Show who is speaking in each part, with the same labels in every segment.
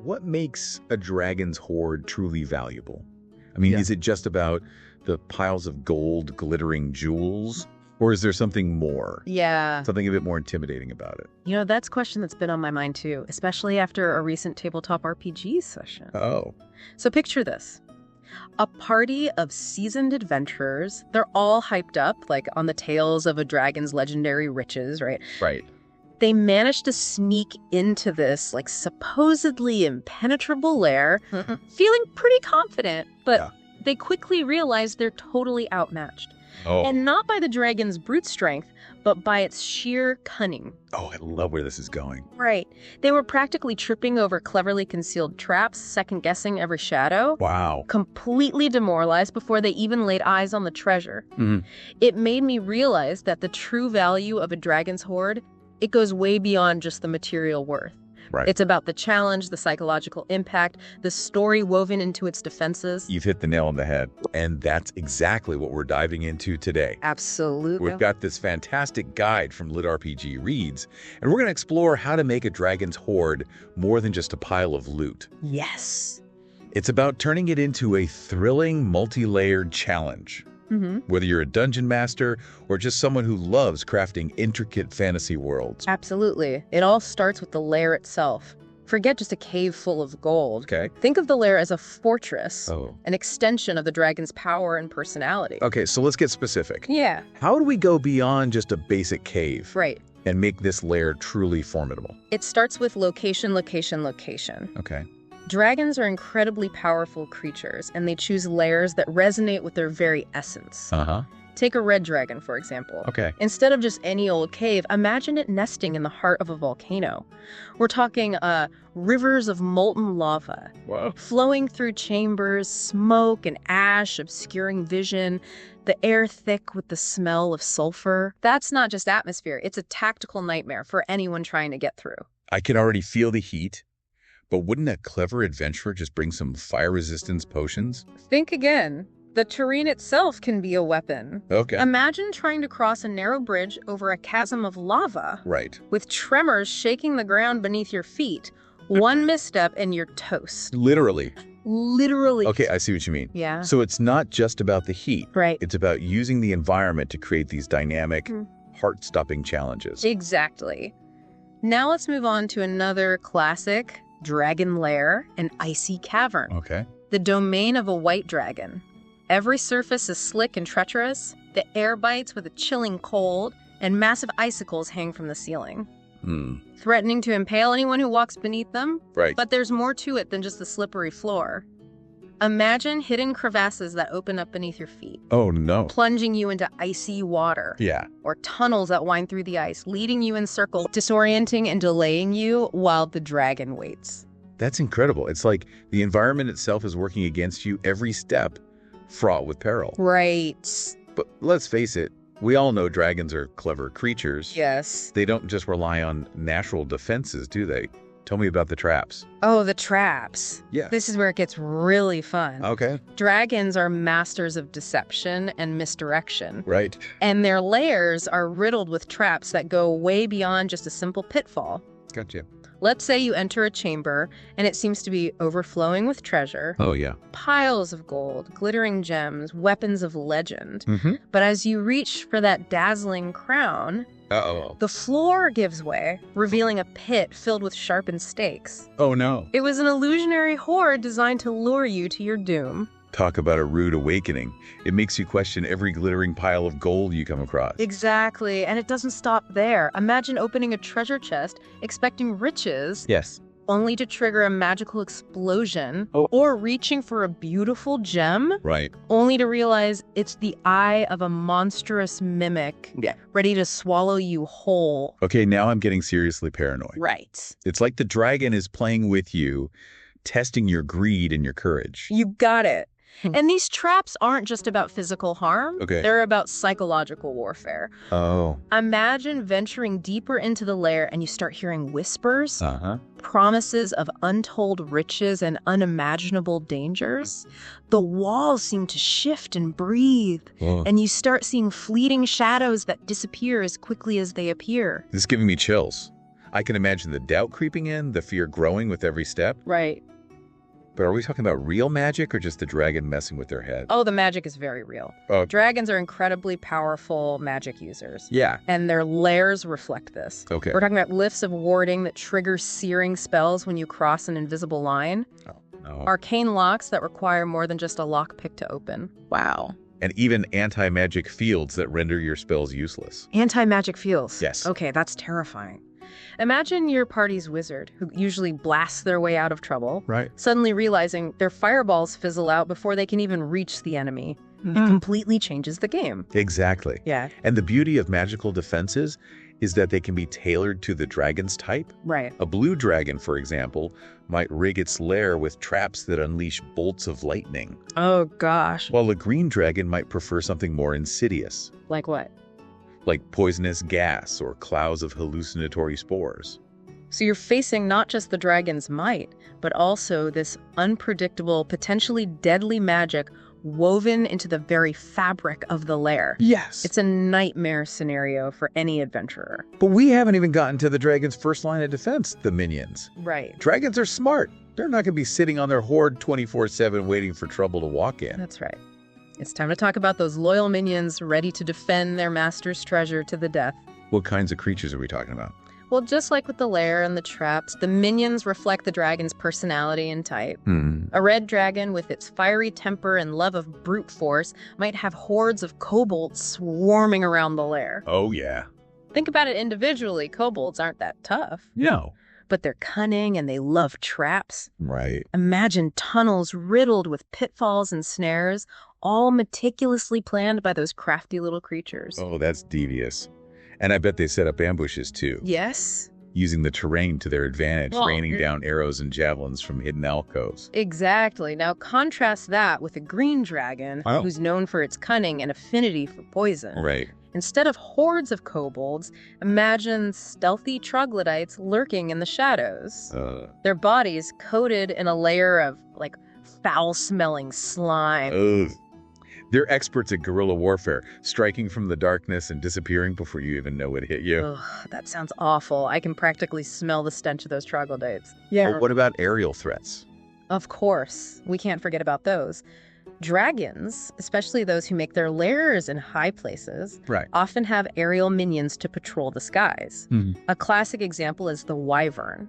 Speaker 1: what makes a dragon's hoard truly valuable? I mean,
Speaker 2: Yeah.
Speaker 1: is it just about the piles of gold glittering jewels? Or is there something more?
Speaker 3: Yeah.
Speaker 1: Something a bit more intimidating about it?
Speaker 3: That's a question that's been on my mind too, especially after a recent tabletop RPG session.
Speaker 1: Oh.
Speaker 3: So picture this. A party of seasoned adventurers, they're all hyped up, like on the tales of a dragon's legendary riches, right?
Speaker 1: Right.
Speaker 3: They manage to sneak into this, like, supposedly impenetrable lair, feeling pretty confident, but they quickly realize they're totally outmatched.
Speaker 1: Oh.
Speaker 3: And not by the dragon's brute strength, but by its sheer cunning.
Speaker 1: Oh, I love where this is going.
Speaker 3: Right. They were practically tripping over cleverly concealed traps, second-guessing every shadow.
Speaker 1: Wow.
Speaker 3: Completely demoralized before they even laid eyes on the treasure. It made me realize that the true value of a dragon's hoard, it goes way beyond just the material worth.
Speaker 1: Right.
Speaker 3: It's about the challenge, the psychological impact, the story woven into its defenses.
Speaker 1: You've hit the nail on the head. And that's exactly what we're diving into today.
Speaker 3: Absolutely.
Speaker 1: We've got this fantastic guide from LitRPG Reads, and we're going to explore how to make a dragon's hoard more than just a pile of loot.
Speaker 3: Yes.
Speaker 1: It's about turning it into a thrilling, multi-layered challenge. Whether you're a dungeon master or just someone who loves crafting intricate fantasy worlds.
Speaker 3: Absolutely. It all starts with the lair itself. Forget just a cave full of gold.
Speaker 1: Okay.
Speaker 3: Think of the lair as a fortress,
Speaker 1: Oh.
Speaker 3: an extension of the dragon's power and personality.
Speaker 1: Okay, so let's get specific.
Speaker 3: Yeah,
Speaker 1: How do we go beyond just a basic cave
Speaker 3: right.
Speaker 1: and make this lair truly formidable?
Speaker 3: It starts with location, location, location.
Speaker 1: Okay.
Speaker 3: Dragons are incredibly powerful creatures, and they choose lairs that resonate with their very essence.
Speaker 1: Uh-huh.
Speaker 3: Take a red dragon, for example.
Speaker 1: Okay.
Speaker 3: Instead of just any old cave, imagine it nesting in the heart of a volcano. We're talking rivers of molten lava,
Speaker 1: Wow.
Speaker 3: flowing through chambers, smoke and ash obscuring vision, the air thick with the smell of sulfur. That's not just atmosphere, it's a tactical nightmare for anyone trying to get through.
Speaker 1: I can already feel the heat, but wouldn't a clever adventurer just bring some fire resistance potions?
Speaker 3: Think again. The terrain itself can be a weapon.
Speaker 1: Okay.
Speaker 3: Imagine trying to cross a narrow bridge over a chasm of lava,
Speaker 1: Right.
Speaker 3: with tremors shaking the ground beneath your feet. One misstep and you're toast.
Speaker 1: Literally.
Speaker 3: Literally.
Speaker 1: Okay, I see what you mean.
Speaker 3: Yeah.
Speaker 1: So it's not just about the heat.
Speaker 3: Right.
Speaker 1: It's about using the environment to create these dynamic, heart-stopping challenges.
Speaker 3: Exactly. Now let's move on to another classic dragon lair, an icy cavern.
Speaker 1: Okay.
Speaker 3: The domain of a white dragon. Every surface is slick and treacherous, the air bites with a chilling cold, and massive icicles hang from the ceiling, threatening to impale anyone who walks beneath them.
Speaker 1: Right.
Speaker 3: But there's more to it than just the slippery floor. Imagine hidden crevasses that open up beneath your feet,
Speaker 1: Oh, no.
Speaker 3: plunging you into icy water.
Speaker 1: Yeah.
Speaker 3: Or tunnels that wind through the ice, leading you in circles, disorienting and delaying you while the dragon waits.
Speaker 1: That's incredible. It's like the environment itself is working against you every step, fraught with peril.
Speaker 3: Right.
Speaker 1: But let's face it, we all know dragons are clever creatures.
Speaker 3: Yes.
Speaker 1: They don't just rely on natural defenses, do they? Tell me about the traps.
Speaker 3: Oh, the traps.
Speaker 1: Yeah.
Speaker 3: This is where it gets really fun.
Speaker 1: Okay.
Speaker 3: Dragons are masters of deception and misdirection.
Speaker 1: Right.
Speaker 3: And their lairs are riddled with traps that go way beyond just a simple pitfall.
Speaker 1: Gotcha.
Speaker 3: Let's say you enter a chamber and it seems to be overflowing with treasure.
Speaker 1: Oh, yeah.
Speaker 3: Piles of gold, glittering gems, weapons of legend.
Speaker 1: Mm-hmm.
Speaker 3: But as you reach for that dazzling crown,
Speaker 1: Uh-oh.
Speaker 3: the floor gives way, revealing a pit filled with sharpened stakes.
Speaker 1: Oh, no.
Speaker 3: It was an illusionary hoard designed to lure you to your doom.
Speaker 1: Talk about a rude awakening. It makes you question every glittering pile of gold you come across.
Speaker 3: Exactly, and it doesn't stop there. Imagine opening a treasure chest, expecting riches,
Speaker 1: Yes.
Speaker 3: only to trigger a magical explosion,
Speaker 1: Oh.
Speaker 3: or reaching for a beautiful gem,
Speaker 1: Right.
Speaker 3: only to realize it's the eye of a monstrous mimic, ready to swallow you whole.
Speaker 1: Okay, now I'm getting seriously paranoid.
Speaker 3: Right.
Speaker 1: It's like the dragon is playing with you, testing your greed and your courage.
Speaker 3: You got it. And these traps aren't just about physical harm.
Speaker 1: Okay.
Speaker 3: They're about psychological warfare.
Speaker 1: Oh.
Speaker 3: Imagine venturing deeper into the lair and you start hearing whispers,
Speaker 1: Uh-huh.
Speaker 3: promises of untold riches and unimaginable dangers. The walls seem to shift and breathe,
Speaker 1: Whoa.
Speaker 3: and you start seeing fleeting shadows that disappear as quickly as they appear.
Speaker 1: This is giving me chills. I can imagine the doubt creeping in, the fear growing with every step.
Speaker 3: Right.
Speaker 1: But are we talking about real magic or just the dragon messing with their head?
Speaker 3: Oh, the magic is very real. Dragons are incredibly powerful magic users.
Speaker 1: Yeah.
Speaker 3: And their lairs reflect this.
Speaker 1: Okay.
Speaker 3: We're talking about lifts of warding that trigger searing spells when you cross an invisible line.
Speaker 1: Oh, no.
Speaker 3: Arcane locks that require more than just a lockpick to open.
Speaker 2: Wow.
Speaker 1: And even anti-magic fields that render your spells useless.
Speaker 3: Anti-magic fields.
Speaker 1: Yes.
Speaker 3: Okay, that's terrifying. Imagine your party's wizard, who usually blasts their way out of trouble,
Speaker 1: Right.
Speaker 3: suddenly realizing their fireballs fizzle out before they can even reach the enemy. It completely changes the game.
Speaker 1: Exactly.
Speaker 3: Yeah.
Speaker 1: And the beauty of magical defenses is that they can be tailored to the dragon's type.
Speaker 3: Right.
Speaker 1: A blue dragon, for example, might rig its lair with traps that unleash bolts of lightning,
Speaker 3: Oh, gosh.
Speaker 1: while a green dragon might prefer something more insidious,
Speaker 3: Like what?
Speaker 1: like poisonous gas or clouds of hallucinatory spores.
Speaker 3: So you're facing not just the dragon's might, but also this unpredictable, potentially deadly magic woven into the very fabric of the lair.
Speaker 1: Yes.
Speaker 3: It's a nightmare scenario for any adventurer.
Speaker 1: But we haven't even gotten to the dragon's first line of defense, the minions.
Speaker 3: Right.
Speaker 1: Dragons are smart. They're not going to be sitting on their hoard 24/7 waiting for trouble to walk in.
Speaker 3: That's right. It's time to talk about those loyal minions ready to defend their master's treasure to the death.
Speaker 1: What kinds of creatures are we talking about?
Speaker 3: Well, just like with the lair and the traps, the minions reflect the dragon's personality and type. A red dragon with its fiery temper and love of brute force might have hordes of kobolds swarming around the lair.
Speaker 1: Oh, yeah.
Speaker 3: Think about it individually. Kobolds aren't that tough,
Speaker 1: No.
Speaker 3: but they're cunning and they love traps.
Speaker 1: Right.
Speaker 3: Imagine tunnels riddled with pitfalls and snares, all meticulously planned by those crafty little creatures.
Speaker 1: Oh, that's devious. And I bet they set up ambushes, too,
Speaker 3: Yes,
Speaker 1: using the terrain to their advantage,
Speaker 3: Well,
Speaker 1: raining down arrows and javelins from hidden alcoves.
Speaker 3: exactly. Now contrast that with a green dragon
Speaker 1: Oh.
Speaker 3: who's known for its cunning and affinity for poison.
Speaker 1: Right.
Speaker 3: Instead of hordes of kobolds, imagine stealthy troglodytes lurking in the shadows. Their bodies coated in a layer of, foul-smelling slime.
Speaker 1: Ugh. They're experts at guerrilla warfare, striking from the darkness and disappearing before you even know it hit you.
Speaker 3: Ugh, that sounds awful. I can practically smell the stench of those troglodytes.
Speaker 1: But what about aerial threats?
Speaker 3: Of course, we can't forget about those. Dragons, especially those who make their lairs in high places,
Speaker 1: Right.
Speaker 3: often have aerial minions to patrol the skies.
Speaker 1: Mhm.
Speaker 3: A classic example is the wyvern,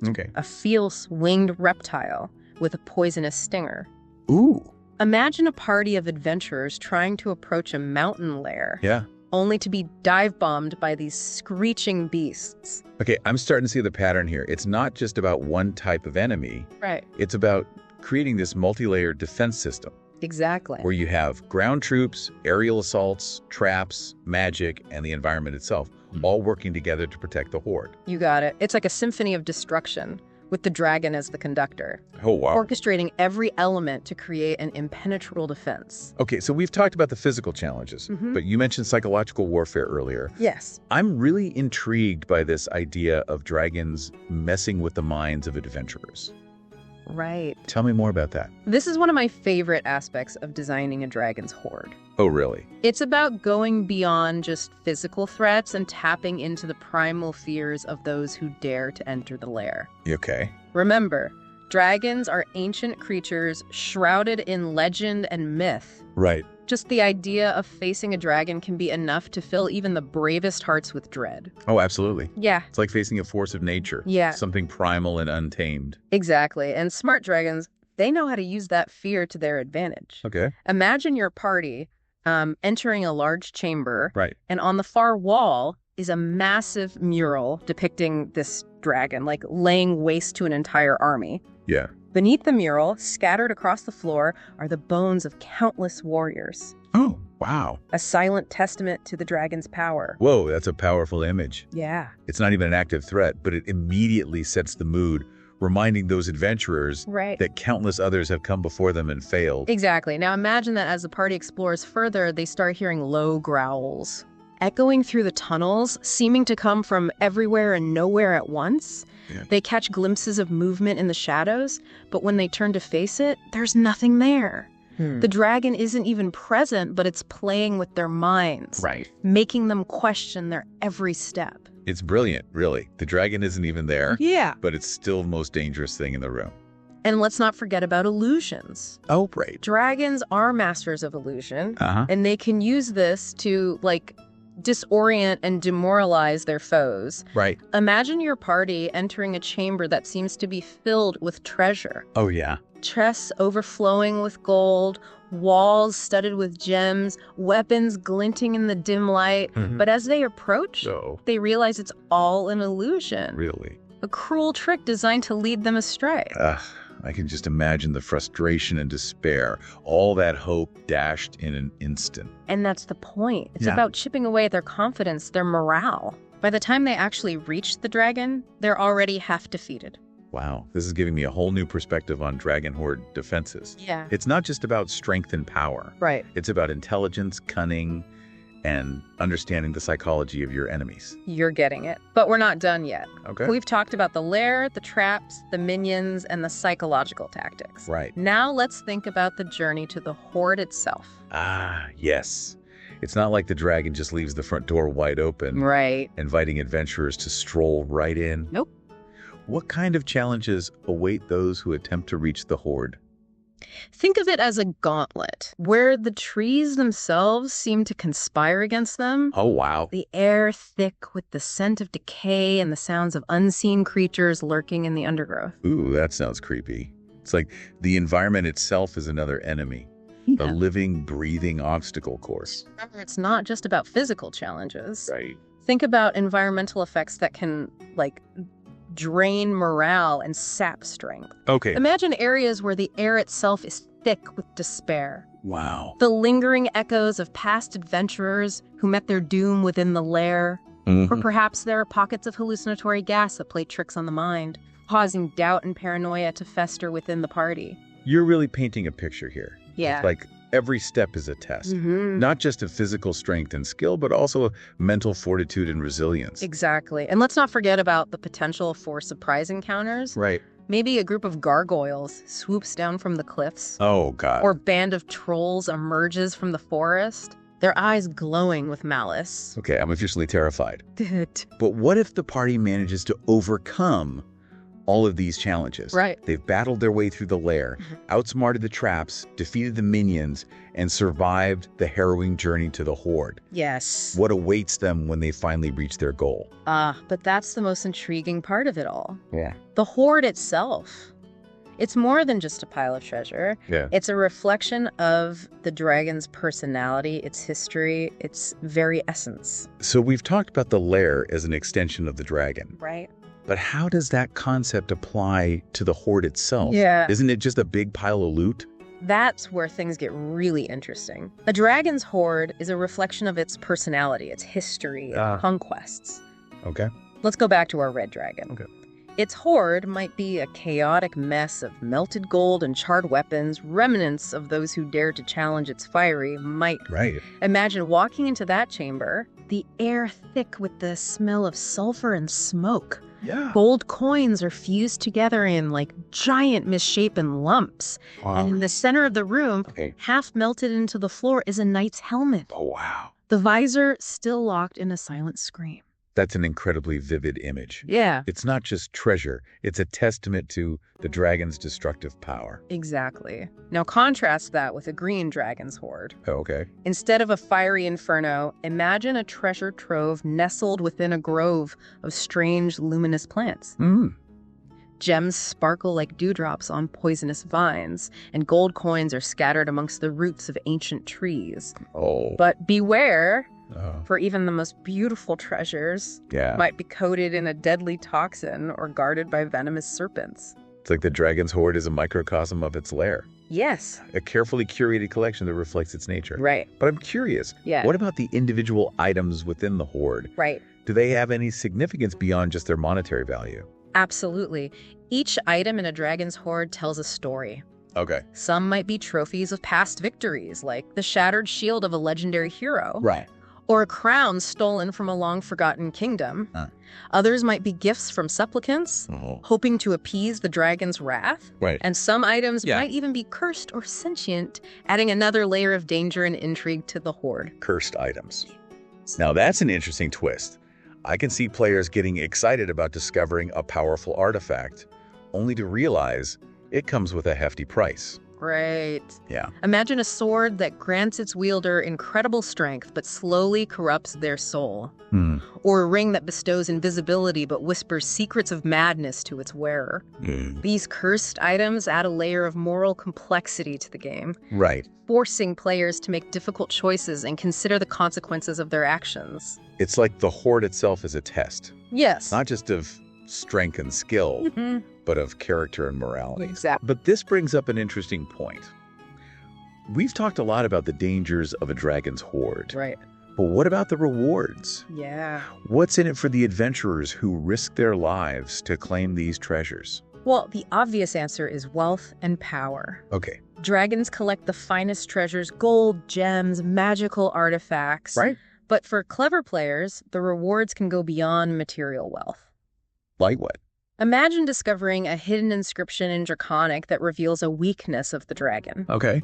Speaker 1: Okay.
Speaker 3: a fierce winged reptile with a poisonous stinger.
Speaker 1: Ooh.
Speaker 3: Imagine a party of adventurers trying to approach a mountain lair,
Speaker 1: Yeah.
Speaker 3: only to be dive-bombed by these screeching beasts.
Speaker 1: Okay, I'm starting to see the pattern here. It's not just about one type of enemy.
Speaker 3: Right.
Speaker 1: It's about creating this multi-layered defense system
Speaker 3: Exactly.
Speaker 1: where you have ground troops, aerial assaults, traps, magic, and the environment itself, all working together to protect the Horde.
Speaker 3: You got it. It's like a symphony of destruction, with the dragon as the conductor,
Speaker 1: Oh, wow.
Speaker 3: orchestrating every element to create an impenetrable defense.
Speaker 1: Okay, so we've talked about the physical challenges, but you mentioned psychological warfare earlier.
Speaker 3: Yes.
Speaker 1: I'm really intrigued by this idea of dragons messing with the minds of adventurers.
Speaker 3: Right.
Speaker 1: Tell me more about that.
Speaker 3: This is one of my favorite aspects of designing a dragon's hoard.
Speaker 1: Oh, really?
Speaker 3: It's about going beyond just physical threats and tapping into the primal fears of those who dare to enter the lair.
Speaker 1: Okay.
Speaker 3: Remember, dragons are ancient creatures shrouded in legend and myth.
Speaker 1: Right.
Speaker 3: Just the idea of facing a dragon can be enough to fill even the bravest hearts with dread.
Speaker 1: Oh, absolutely.
Speaker 3: Yeah,
Speaker 1: It's like facing a force of nature.
Speaker 3: Yeah.
Speaker 1: Something primal and untamed.
Speaker 3: exactly. And smart dragons, they know how to use that fear to their advantage.
Speaker 1: Okay.
Speaker 3: Imagine your party entering a large chamber,
Speaker 1: Right.
Speaker 3: and on the far wall is a massive mural depicting this dragon, laying waste to an entire army.
Speaker 1: Yeah.
Speaker 3: Beneath the mural, scattered across the floor, are the bones of countless warriors,
Speaker 1: Oh, wow.
Speaker 3: a silent testament to the dragon's power.
Speaker 1: Whoa, that's a powerful image.
Speaker 3: Yeah.
Speaker 1: It's not even an active threat, but it immediately sets the mood, reminding those adventurers
Speaker 3: Right.
Speaker 1: that countless others have come before them and failed.
Speaker 3: Exactly. Now imagine that as the party explores further, they start hearing low growls, echoing through the tunnels, seeming to come from everywhere and nowhere at once.
Speaker 1: Yeah.
Speaker 3: They catch glimpses of movement in the shadows, but when they turn to face it, there's nothing there. The dragon isn't even present, but it's playing with their minds,
Speaker 1: Right.
Speaker 3: making them question their every step.
Speaker 1: It's brilliant, really. The dragon isn't even there.
Speaker 3: Yeah.
Speaker 1: But it's still the most dangerous thing in the room.
Speaker 3: And let's not forget about illusions.
Speaker 1: Oh, right.
Speaker 3: Dragons are masters of illusion,
Speaker 1: Uh-huh.
Speaker 3: and they can use this to, disorient and demoralize their foes.
Speaker 1: Right.
Speaker 3: Imagine your party entering a chamber that seems to be filled with treasure.
Speaker 1: Oh, yeah.
Speaker 3: Chests overflowing with gold, walls studded with gems, weapons glinting in the dim light.
Speaker 1: Mhm.
Speaker 3: But as they approach, they realize it's all an illusion.
Speaker 1: Really?
Speaker 3: A cruel trick designed to lead them astray.
Speaker 1: I can just imagine the frustration and despair, all that hope dashed in an instant.
Speaker 3: And that's the point. It's
Speaker 1: Yeah.
Speaker 3: about chipping away at their confidence, their morale. By the time they actually reach the dragon, they're already half defeated.
Speaker 1: Wow, this is giving me a whole new perspective on Dragon Horde defenses.
Speaker 3: Yeah.
Speaker 1: It's not just about strength and power.
Speaker 3: Right.
Speaker 1: It's about intelligence, cunning, and understanding the psychology of your enemies.
Speaker 3: You're getting it. But we're not done yet.
Speaker 1: Okay.
Speaker 3: We've talked about the lair, the traps, the minions, and the psychological tactics.
Speaker 1: Right.
Speaker 3: Now let's think about the journey to the Horde itself.
Speaker 1: Ah, yes. It's not like the dragon just leaves the front door wide open,
Speaker 3: Right.
Speaker 1: inviting adventurers to stroll right in.
Speaker 3: Nope.
Speaker 1: What kind of challenges await those who attempt to reach the Horde?
Speaker 3: Think of it as a gauntlet, where the trees themselves seem to conspire against them.
Speaker 1: Oh, wow.
Speaker 3: The air thick with the scent of decay and the sounds of unseen creatures lurking in the undergrowth.
Speaker 1: Ooh, that sounds creepy. It's like the environment itself is another enemy. A living, breathing obstacle course.
Speaker 3: Remember, it's not just about physical challenges.
Speaker 1: Right.
Speaker 3: Think about environmental effects that can, drain morale and sap strength.
Speaker 1: Okay.
Speaker 3: Imagine areas where the air itself is thick with despair.
Speaker 1: Wow.
Speaker 3: The lingering echoes of past adventurers who met their doom within the lair.
Speaker 1: Mhm.
Speaker 3: Or perhaps there are pockets of hallucinatory gas that play tricks on the mind, causing doubt and paranoia to fester within the party.
Speaker 1: You're really painting a picture here.
Speaker 3: Yeah.
Speaker 1: It's like every step is a test.
Speaker 3: Mhm.
Speaker 1: Not just of physical strength and skill, but also of mental fortitude and resilience.
Speaker 3: Exactly. And let's not forget about the potential for surprise encounters.
Speaker 1: Right.
Speaker 3: Maybe a group of gargoyles swoops down from the cliffs.
Speaker 1: Oh, God.
Speaker 3: Or a band of trolls emerges from the forest, their eyes glowing with malice.
Speaker 1: Okay, I'm officially terrified. But what if the party manages to overcome all of these challenges?
Speaker 3: Right.
Speaker 1: They've battled their way through the lair, outsmarted the traps, defeated the minions, and survived the harrowing journey to the Horde.
Speaker 3: Yes.
Speaker 1: What awaits them when they finally reach their goal?
Speaker 3: But that's the most intriguing part of it all.
Speaker 1: Yeah.
Speaker 3: The Horde itself. It's more than just a pile of treasure.
Speaker 1: Yeah.
Speaker 3: It's a reflection of the dragon's personality, its history, its very essence.
Speaker 1: So we've talked about the lair as an extension of the dragon.
Speaker 3: Right?
Speaker 1: But how does that concept apply to the Horde itself?
Speaker 3: Yeah.
Speaker 1: Isn't it just a big pile of loot?
Speaker 3: That's where things get really interesting. A dragon's hoard is a reflection of its personality, its history, its conquests.
Speaker 1: Okay.
Speaker 3: Let's go back to our red dragon.
Speaker 1: Okay.
Speaker 3: Its hoard might be a chaotic mess of melted gold and charred weapons, remnants of those who dared to challenge its fiery might.
Speaker 1: Right.
Speaker 3: Imagine walking into that chamber, the air thick with the smell of sulfur and smoke.
Speaker 1: Yeah.
Speaker 3: Gold coins are fused together in giant misshapen lumps.
Speaker 1: Wow.
Speaker 3: And in the center of the room,
Speaker 1: Okay.
Speaker 3: half melted into the floor, is a knight's helmet.
Speaker 1: Oh, wow.
Speaker 3: The visor still locked in a silent scream.
Speaker 1: That's an incredibly vivid image.
Speaker 3: Yeah.
Speaker 1: It's not just treasure. It's a testament to the dragon's destructive power.
Speaker 3: Exactly. Now contrast that with a green dragon's hoard.
Speaker 1: Oh, okay.
Speaker 3: Instead of a fiery inferno, imagine a treasure trove nestled within a grove of strange luminous plants. Gems sparkle like dewdrops on poisonous vines, and gold coins are scattered amongst the roots of ancient trees.
Speaker 1: Oh.
Speaker 3: But beware,
Speaker 1: Oh.
Speaker 3: for even the most beautiful treasures
Speaker 1: Yeah.
Speaker 3: might be coated in a deadly toxin or guarded by venomous serpents.
Speaker 1: It's like the dragon's hoard is a microcosm of its lair.
Speaker 3: Yes.
Speaker 1: A carefully curated collection that reflects its nature.
Speaker 3: Right.
Speaker 1: But I'm curious.
Speaker 3: Yeah.
Speaker 1: What about the individual items within the hoard?
Speaker 3: Right.
Speaker 1: Do they have any significance beyond just their monetary value?
Speaker 3: Absolutely. Each item in a dragon's hoard tells a story.
Speaker 1: Okay.
Speaker 3: Some might be trophies of past victories, like the shattered shield of a legendary hero.
Speaker 1: Right.
Speaker 3: Or a crown stolen from a long-forgotten kingdom. Others might be gifts from supplicants, hoping to appease the dragon's wrath.
Speaker 1: Right.
Speaker 3: And some items
Speaker 1: Yeah.
Speaker 3: might even be cursed or sentient, adding another layer of danger and intrigue to the hoard.
Speaker 1: Cursed items. Now that's an interesting twist. I can see players getting excited about discovering a powerful artifact, only to realize it comes with a hefty price.
Speaker 3: Right.
Speaker 1: Yeah.
Speaker 3: Imagine a sword that grants its wielder incredible strength but slowly corrupts their soul. Or a ring that bestows invisibility but whispers secrets of madness to its wearer. These cursed items add a layer of moral complexity to the game.
Speaker 1: Right.
Speaker 3: Forcing players to make difficult choices and consider the consequences of their actions.
Speaker 1: It's like the Horde itself is a test.
Speaker 3: Yes.
Speaker 1: Not just of strength and skill, but of character and morality.
Speaker 3: Exactly.
Speaker 1: But this brings up an interesting point. We've talked a lot about the dangers of a dragon's hoard.
Speaker 3: Right.
Speaker 1: But what about the rewards?
Speaker 3: Yeah.
Speaker 1: What's in it for the adventurers who risk their lives to claim these treasures?
Speaker 3: Well, the obvious answer is wealth and power.
Speaker 1: Okay.
Speaker 3: Dragons collect the finest treasures, gold, gems, magical artifacts.
Speaker 1: Right.
Speaker 3: But for clever players, the rewards can go beyond material wealth.
Speaker 1: Like what?
Speaker 3: Imagine discovering a hidden inscription in Draconic that reveals a weakness of the dragon.
Speaker 1: Okay.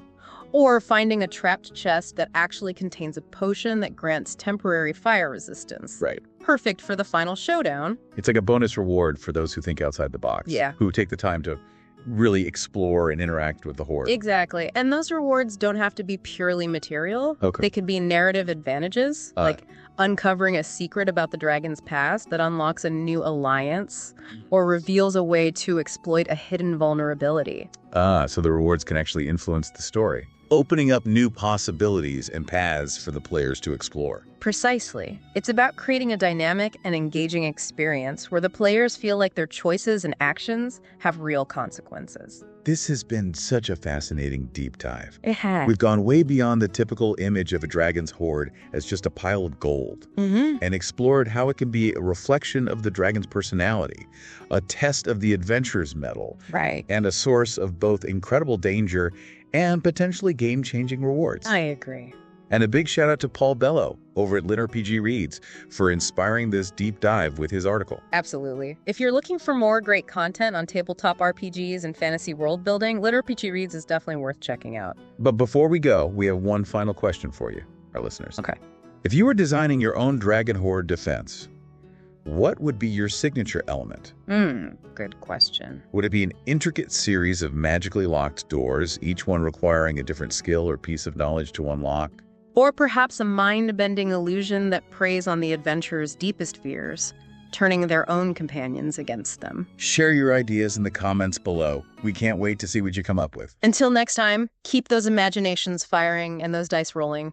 Speaker 3: Or finding a trapped chest that actually contains a potion that grants temporary fire resistance.
Speaker 1: Right.
Speaker 3: Perfect for the final showdown.
Speaker 1: It's like a bonus reward for those who think outside the box.
Speaker 3: Yeah.
Speaker 1: Who take the time to really explore and interact with the Horde.
Speaker 3: Exactly. And those rewards don't have to be purely material.
Speaker 1: Okay.
Speaker 3: They could be narrative advantages, like uncovering a secret about the dragon's past that unlocks a new alliance or reveals a way to exploit a hidden vulnerability.
Speaker 1: So the rewards can actually influence the story, opening up new possibilities and paths for the players to explore.
Speaker 3: Precisely. It's about creating a dynamic and engaging experience where the players feel like their choices and actions have real consequences.
Speaker 1: This has been such a fascinating deep dive.
Speaker 3: It has.
Speaker 1: We've gone way beyond the typical image of a dragon's hoard as just a pile of gold, and explored how it can be a reflection of the dragon's personality, a test of the adventurer's mettle,
Speaker 3: Right.
Speaker 1: and a source of both incredible danger and potentially game-changing rewards.
Speaker 3: I agree.
Speaker 1: And a big shout out to Paul Bello over at LitRPG Reads for inspiring this deep dive with his article.
Speaker 3: Absolutely. If you're looking for more great content on tabletop RPGs and fantasy world building, LitRPG Reads is definitely worth checking out.
Speaker 1: But before we go, we have one final question for you, our listeners.
Speaker 3: Okay.
Speaker 1: If you were designing your own Dragon Horde defense, what would be your signature element?
Speaker 3: Good question.
Speaker 1: Would it be an intricate series of magically locked doors, each one requiring a different skill or piece of knowledge to unlock?
Speaker 3: Or perhaps a mind-bending illusion that preys on the adventurer's deepest fears, turning their own companions against them.
Speaker 1: Share your ideas in the comments below. We can't wait to see what you come up with.
Speaker 3: Until next time, keep those imaginations firing and those dice rolling.